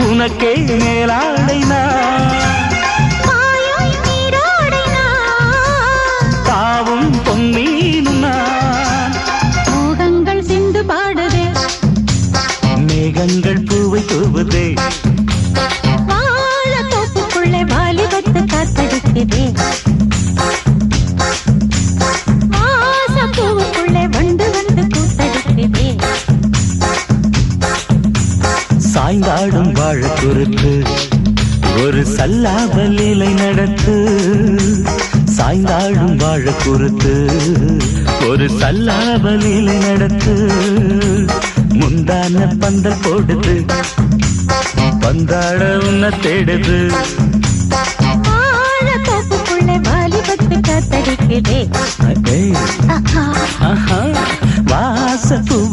உனக்கே மேலாடைனா தாவும் பொன்னீனும் நான். மோகங்கள் சிந்து பாடுதே, மேகங்கள் பூவை தூவுதே, வாழ தோப்புக்குள்ளே வாலிபத்து காத்தடிக்குதே, வாசப்பூவுக்குள்ளே வண்டு வந்து கூத்தடிக்குதே. சாய்ந்தாடும் வாழ குறுத்து ஒரு சல்லாபல் இலை நடத்து. சாய்ந்தாடும் வாழ குறுத்து ஒரு சல்லாபல் இலை நடத்து. முந்தான பந்தல் போடுது, பந்தாட உன்ன தேடுது. வாழ தோப்புக்குள்ளே வாலிபத்து காத்தடிக்குதே. வாசப்பூ